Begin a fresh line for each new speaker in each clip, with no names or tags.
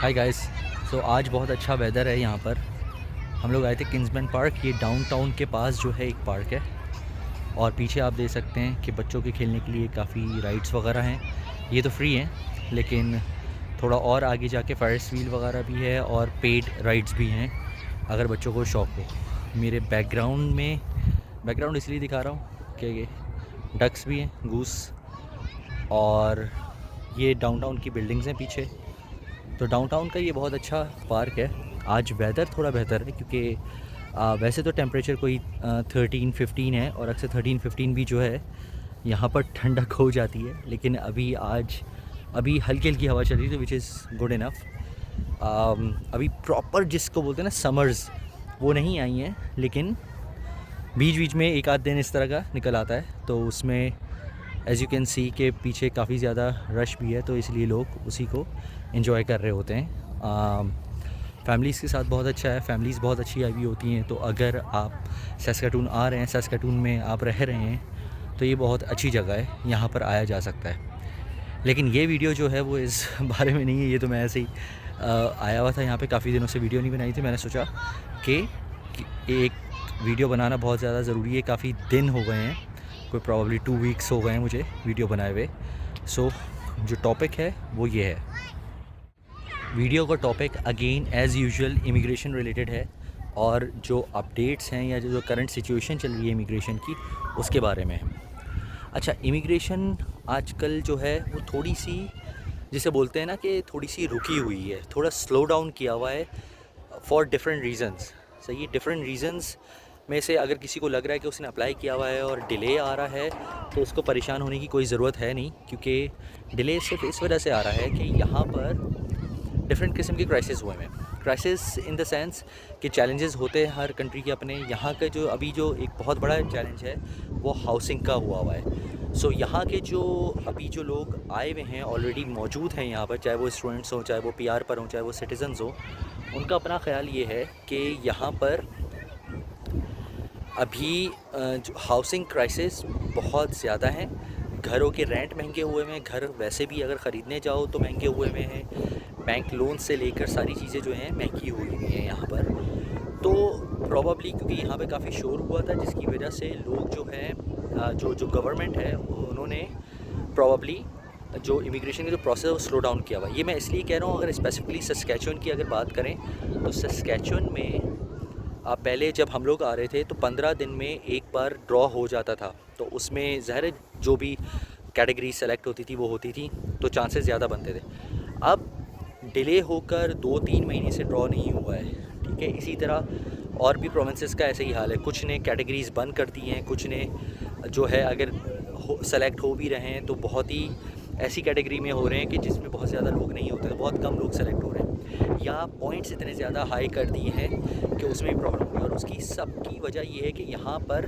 Hi guys. आज बहुत अच्छा वेदर है यहाँ पर। हम लोग आए थे किंग्समैन पार्क। ये डाउनटाउन के पास जो है एक पार्क है, और पीछे आप देख सकते हैं कि बच्चों के खेलने के लिए काफ़ी राइड्स वगैरह हैं। ये तो फ्री हैं, लेकिन थोड़ा और आगे जाके फर्स्ट व्हील वगैरह भी है और पेड राइड्स भी हैं अगर बच्चों को शौक़ हो। मेरे बैकग्राउंड इसलिए दिखा रहा हूँ कि ये डक्स भी हैं, गूस, और ये डाउनटाउन की बिल्डिंग्स हैं पीछे। तो डाउनटाउन का ये बहुत अच्छा पार्क है। आज वेदर थोड़ा बेहतर है क्योंकि वैसे तो टेम्परेचर कोई 13-15 है, और अक्सर 13-15 भी जो है यहाँ पर ठंडक हो जाती है, लेकिन अभी हल्की हल्की हवा चल रही है, तो विच इज़ गुड इनफ। अभी प्रॉपर जिसको बोलते हैं ना समर्स, वो नहीं आई हैं, लेकिन बीच बीच में एक आध दिन इस तरह का निकल आता है, तो उसमें एज़ यू कैन सी के पीछे काफ़ी ज़्यादा रश भी है, तो इसलिए लोग उसी को एंजॉय कर रहे होते हैं। फैमिलीज़ के साथ बहुत अच्छा है, फैमिलीज़ बहुत अच्छी आई हुई होती हैं। तो अगर आप सैस्काटून आ रहे हैं, सैस्काटून में आप रह रहे हैं, तो ये बहुत अच्छी जगह है, यहाँ पर आया जा सकता है। लेकिन ये वीडियो जो है वो इस बारे में नहीं है। ये तो मैं ऐसे ही आया हुआ था यहाँ पे, काफ़ी दिनों से वीडियो नहीं बनाई थी। मैंने सोचा कि एक वीडियो बनाना बहुत ज़्यादा ज़रूरी है। काफ़ी दिन हो गए हैं, कोई प्रॉब्ली 2 वीक्स हो गए हैं मुझे वीडियो बनाए हुए। सो जो टॉपिक है वो ये है। वीडियो का topic again as usual immigration related है, और जो अपडेट्स हैं या जो करंट सिचुएशन चल रही है इमिग्रेशन की, उसके बारे में है। अच्छा, इमिग्रेशन आजकल जो है वो थोड़ी सी, जिसे बोलते हैं ना कि थोड़ी सी रुकी हुई है, थोड़ा स्लो डाउन किया हुआ है फॉर डिफरेंट रीज़न्स। सही है, डिफरेंट रीज़न्स में से अगर किसी को लग रहा है कि उसने अप्लाई किया हुआ है और डिले आ रहा है, तो उसको परेशान होने की कोई ज़रूरत है नहीं, क्योंकि डिले सिर्फ इस वजह से आ रहा है कि यहाँ पर डिफरेंट किस्म के क्राइसिस हुए हैं। क्राइसिस इन द सेंस कि चैलेंजेस होते हैं हर कंट्री के अपने। यहाँ का जो अभी जो एक बहुत बड़ा चैलेंज है वो हाउसिंग का हुआ है। सो यहाँ के जो अभी जो लोग आए हुए हैं, ऑलरेडी मौजूद हैं यहाँ पर, चाहे वो स्टूडेंट्स हों, चाहे वो पीआर पर हों, चाहे वो सिटीजन्स हों, उनका अपना ख्याल ये है कि यहाँ पर अभी जो हाउसिंग क्राइसिस बहुत ज़्यादा हैं। घरों के रेंट महंगे हुए हैं, घर वैसे भी अगर ख़रीदने जाओ तो महंगे हुए हैं, बैंक लोन से लेकर सारी चीज़ें जो हैं महंगी हुई हुई हैं यहाँ पर। तो प्रॉबली क्योंकि यहाँ पे काफ़ी शोर हुआ था, जिसकी वजह से लोग जो हैं जो गवर्नमेंट है उन्होंने प्रॉबली जो इमिग्रेशन का जो प्रोसेस है वो स्लो डाउन किया हुआ। ये मैं इसलिए कह रहा हूँ, अगर स्पेसिफिकली सस्कैचुअन की अगर बात करें, तो सस्कैचुअन में पहले जब हम लोग आ रहे थे तो 15 दिन में एक बार ड्रॉ हो जाता था, तो उसमें ज़ाहिर जो भी कैटेगरी सेलेक्ट होती थी वो होती थी, तो चांसेस ज़्यादा बनते थे। अब डिले होकर 2-3 महीने से ड्रॉ नहीं हुआ है, ठीक है। इसी तरह और भी प्रोविंसेस का ऐसे ही हाल है। कुछ ने कैटेगरीज़ बंद कर दी हैं, कुछ ने जो है अगर सेलेक्ट हो भी रहे हैं तो बहुत ही ऐसी कैटेगरी में हो रहे हैं कि जिसमें बहुत ज़्यादा लोग नहीं होते, तो बहुत कम लोग सेलेक्ट हो रहे हैं, या पॉइंट्स इतने ज़्यादा हाई कर दिए हैं कि उसमें भी प्रॉब्लम हुई। और उसकी सबकी वजह ये है कि यहाँ पर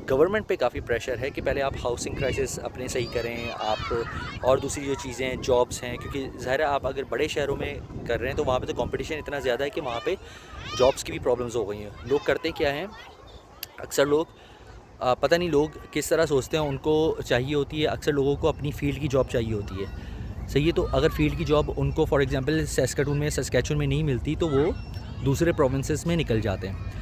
गवर्नमेंट पे काफ़ी प्रेशर है कि पहले आप हाउसिंग क्राइसिस अपने सही करें, आप और दूसरी जो चीज़ें हैं, जॉब्स हैं, क्योंकि ज़ाहिर है आप अगर बड़े शहरों में कर रहे हैं तो वहाँ पे तो कंपटीशन इतना ज़्यादा है कि वहाँ पे जॉब्स की भी प्रॉब्लम्स हो गई हैं। लोग करते क्या हैं, अक्सर लोग पता नहीं लोग किस तरह सोचते हैं, उनको चाहिए होती है, अक्सर लोगों को अपनी फ़ील्ड की जॉब चाहिए होती है। सही है, तो अगर फ़ील्ड की जॉब उनको फॉर एग्ज़ाम्पल सैस्काटून में, सस्कैचुअन में नहीं मिलती, तो वो दूसरे प्रोविंसेस में निकल जाते हैं।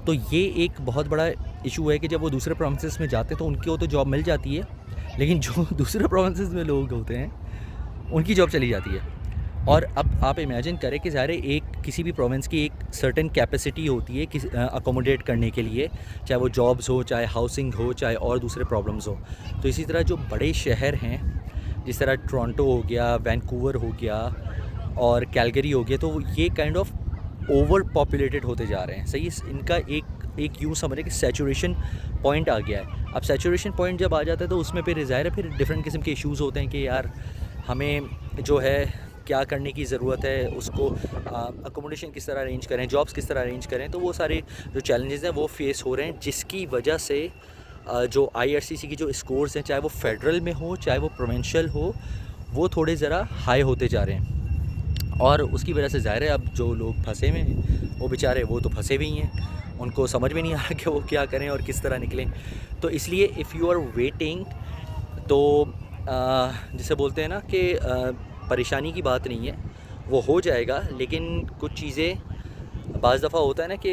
तो ये एक बहुत बड़ा इशू है कि जब वो दूसरे प्रोविंसेस में जाते हैं तो उनकी वो तो जॉब मिल जाती है, लेकिन जो दूसरे प्रोविंसेस में लोग होते हैं उनकी जॉब चली जाती है। और अब आप इमेजिन करें कि ज़ाहिर एक किसी भी प्रोविंस की एक सर्टेन कैपेसिटी होती है किसी अकोमोडेट करने के लिए, चाहे वो जॉब्स हो, चाहे हाउसिंग हो, चाहे और दूसरे प्रॉब्लम्स हो। तो इसी तरह जो बड़े शहर हैं, जिस तरह टोरंटो हो गया, वैंकूवर हो गया और कैलगरी हो गया, तो ये काइंड ऑफ ओवर पॉपुलेटेड होते जा रहे हैं। सही, इनका एक यूँ समझें कि सैचुरेशन पॉइंट आ गया है। अब सैचुरेशन पॉइंट जब आ जाता है तो उसमें फिर ज़ाहिर है फिर डिफरेंट किस्म के इश्यूज़ होते हैं कि यार हमें जो है क्या करने की ज़रूरत है, उसको अकोमोडेशन किस तरह अरेंज करें, जॉब्स किस तरह अरेंज करें। तो वो सारे जो चैलेंजेस हैं वो फेस हो रहे हैं, जिसकी वजह से जो IRCC की जो स्कोर्स हैं, चाहे वो फेडरल में हो चाहे वो प्रोविंशियल हो, वो थोड़े ज़रा हाई होते जा रहे हैं। और उसकी वजह से ज़ाहिर है अब जो लोग फंसे हुए हैं वो बेचारे वो तो फंसे भी हैं, उनको समझ में नहीं आ रहा कि वो क्या करें और किस तरह निकलें। तो इसलिए इफ़ यू आर वेटिंग, तो जिसे बोलते हैं ना कि परेशानी की बात नहीं है, वो हो जाएगा। लेकिन कुछ चीज़ें बाज़ दफ़ा होता है ना कि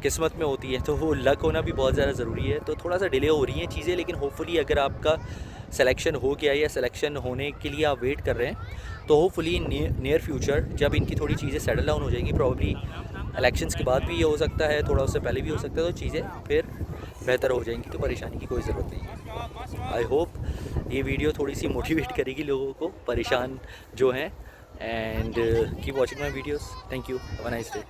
किस्मत में होती है, तो वो लक होना भी बहुत ज़्यादा ज़रूरी है। तो थोड़ा सा डिले हो रही हैं चीज़ें, लेकिन होपफुली अगर आपका सिलेक्शन हो गया या सिलेक्शन होने के लिए आप वेट कर रहे हैं, तो होपफुली नियर फ्यूचर जब इनकी थोड़ी चीज़ें सेटल डाउन हो जाएंगी, प्रॉब्ली इलेक्शंस के बाद भी ये हो सकता है, थोड़ा उससे पहले भी हो सकता है, तो चीज़ें फिर बेहतर हो जाएंगी। तो परेशानी की कोई ज़रूरत नहीं है। आई होप ये वीडियो थोड़ी सी मोटिवेट करेगी लोगों को परेशान जो हैं। And keep watching my videos. Thank you, have a nice day.